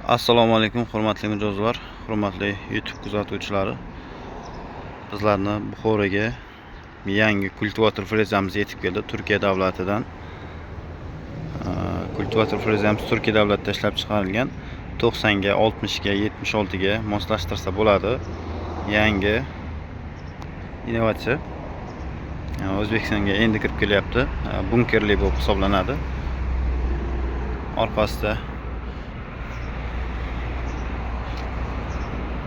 Assalomu alaykum hurmatli mijozlar, hurmatli YouTube kuzatuvchilari. Bizlarni Buxoroga yangi kultivator frezamiz yetib keldi Turkiya davlatidan. Kultivator frezamiz Turkiya davlatida ishlab chiqarilgan. 90 ga, 60 ga, 76 ga moslashtirsa bo'ladi. Yangi innovatsiya. O'zbekistonga endi kirib kelyapti. Bunkerli bo'lib hisoblanadi. Orqasida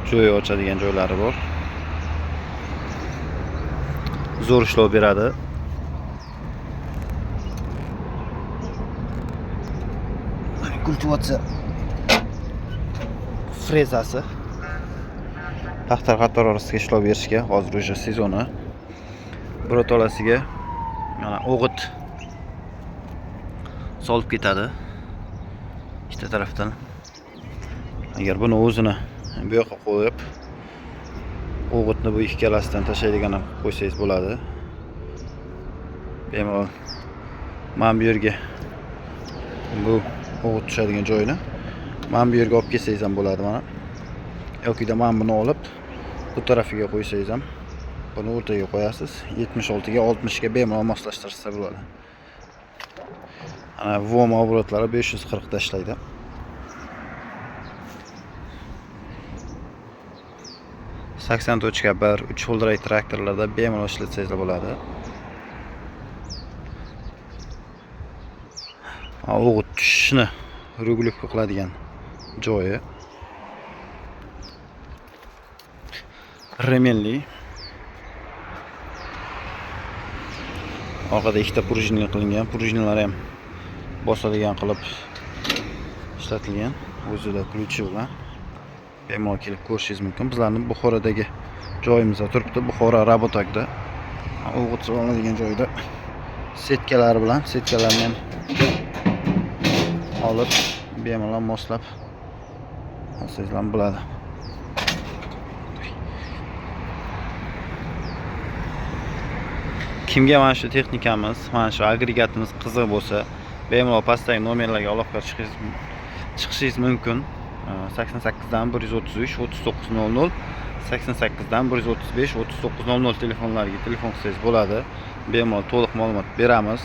joy ochadigan joylari bor. Zo'r ishlov beradi. Kultivatsiya frezasi qator orasiga ishlov berishga hozir o'sha sezoni. Birotolasiga mana o'g'it solib ketadi. Ikkita tarafdan. Agar buni o'zini bu yoqqa qo'yib o'g'itni bu ikkalasidan tashlaydigan qo'ysangiz bo'ladi. Bemalol mana bu yerga bu o'g'it tushadigan joyini mana bu yerga olib kelsangiz ham bo'ladi mana. Yokida mana buni olib bu tarafiga qo'ysangiz ham buni o'rtaga qo'yasiz. 76 ga 60 ga bemalol moslashtirsa bo'ladi. Ana vom obrotlari 540 da ishlaydi. Sakson tochka 1 3 g'ildirak traktorlarda bemalol ishlatsangiz bo'ladi. O'g'it tushishni regulyovka qiladigan joyi. Remenli. Orqada ikkita prujinli qilingan, prujinlar ham bosadigan qilib ishlatilgan. O'zida ключи bilan bemalol kelib ko'rishingiz mumkin. Bizlarning Buxorodagi joyimizda turibdi. Buxoro Rabotagda. O'g'it solinadigan joyda setkalar bilan setkalarni ham olib bemalol moslab olsangiz ham bo'ladi. Kimga mana shu texnikamiz, mana shu agregatimiz qiziq bo'lsa, bemalol pastdagi nomerlarga aloqa chiqishingiz mumkin. 88 dan 133 3900, 88 dan 135 3900 telefonlariga telefon qilsangiz bo'ladi. Bemalol to'liq ma'lumot beramiz.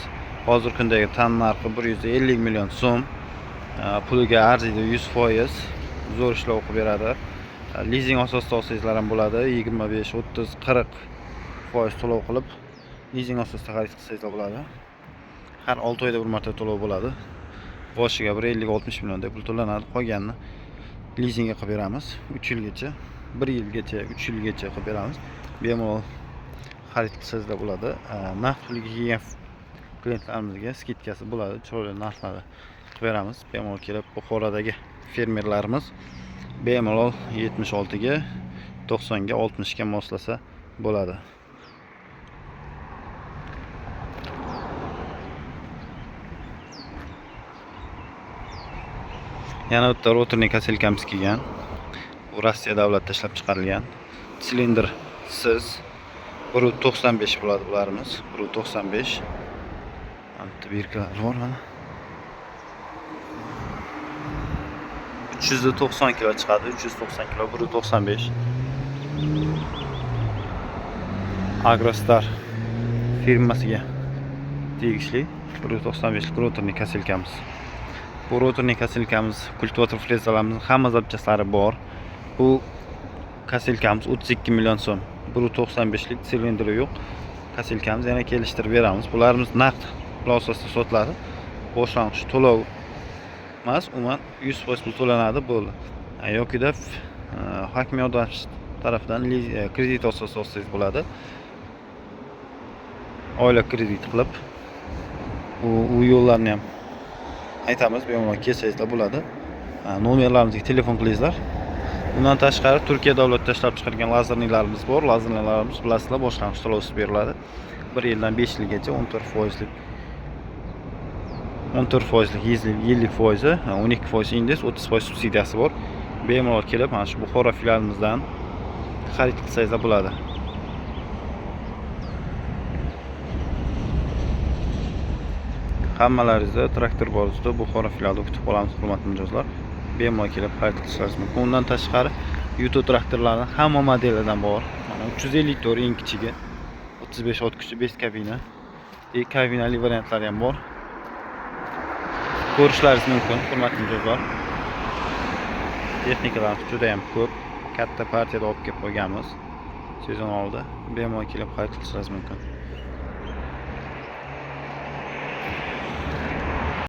Hozirgi kundagi tan narxi 150 million so'm. Puliga arziydi 100%. Zo'r ishlov qilib beradi. Lizing asosida olsangizlar ham bo'ladi. 25, 30, 40% to'lov qilib lizing asosida xarid qilsangiz bo'ladi. Har 6 oyda bir marta to'lov bo'ladi. Boshiga 150-60 million deb pul to'lanadi. Qolganini lizingga qilib beramiz. 3 yilgacha, 1 yilgacha, 3 yilgacha qilib beramiz. Bemalol xarid qilsangiz bo'ladi. Naqd pulga kelgan klientlarimizga skidkasi bo'ladi. Chiroyli narxlarda qilib beramiz. Bemalol kelib Buxorodagi fermerlarimiz bemalol 76 ga, 90 ga, 60 ga moslasa bo'ladi. Yana bitta rotorli kaselkamiz kelgan. Bu Rossiya davlatida ishlab chiqarilgan. Silindrsiz 1.95 bo'ladi bularimiz. 1.95. Bitta birkalar bor mana. 390 kilo chiqadi. 390 kilo 1.95. Agrostar firmasiga tegishli 1.95 rotorli kaselkamiz. Bu rotorli kaselkamiz, kultivator frezalarimiz hamma zapchastlari bor. Bu kaselkamiz 32 million so'm. 1.95 lik silindri yo'q. Kaselkamiz yana kelishtirib beramiz. Bularimiz naqd pul asosida sotiladi. Boshlang'ich to'lov emas, umuman 100% pul to'lanadi bo'ldi. Yokida hokimiy yordamchi tarafidan kredit asosida olsangiz bo'ladi. Oila kredit qilib u yo'llarni ham aytamiz, bemalol kelsangiz bo'ladi. Nomerlarimizga telefon qilingizlar. Bundan tashqari Turkiya davlatida ishlab chiqargan lazerlarimiz bor. Lazerlarimiz bilasizlar, boshlang'ich to'lovsiz beriladi. 1 yildan 5 yilgacha 14%lik yillik foizi, 12% indeks, 30% subsidiyasi bor. Bemalol kelib mana shu Buxoro filialimizdan xarid qilsangiz bo'ladi. Hammalaringizni traktor bozorida Buxoro filialida kutib qolamiz, hurmatli mijozlar. bemalol kelib xarid qilishingiz mumkin. Undan tashqari Yuto traktorlarning hamma modelidan bor. Mana 354 eng kichigi, 35 ot kuchi, 5 kabina. Kabinali variantlari ham bor. Ko'rishlaringiz mumkin, hurmatli mijozlar. Texnikalarimiz juda ham ko'p. Katta partiyada olib kelib qo'yganmiz. Sezon oldi. Bemalol kelib xarid qilishingiz mumkin.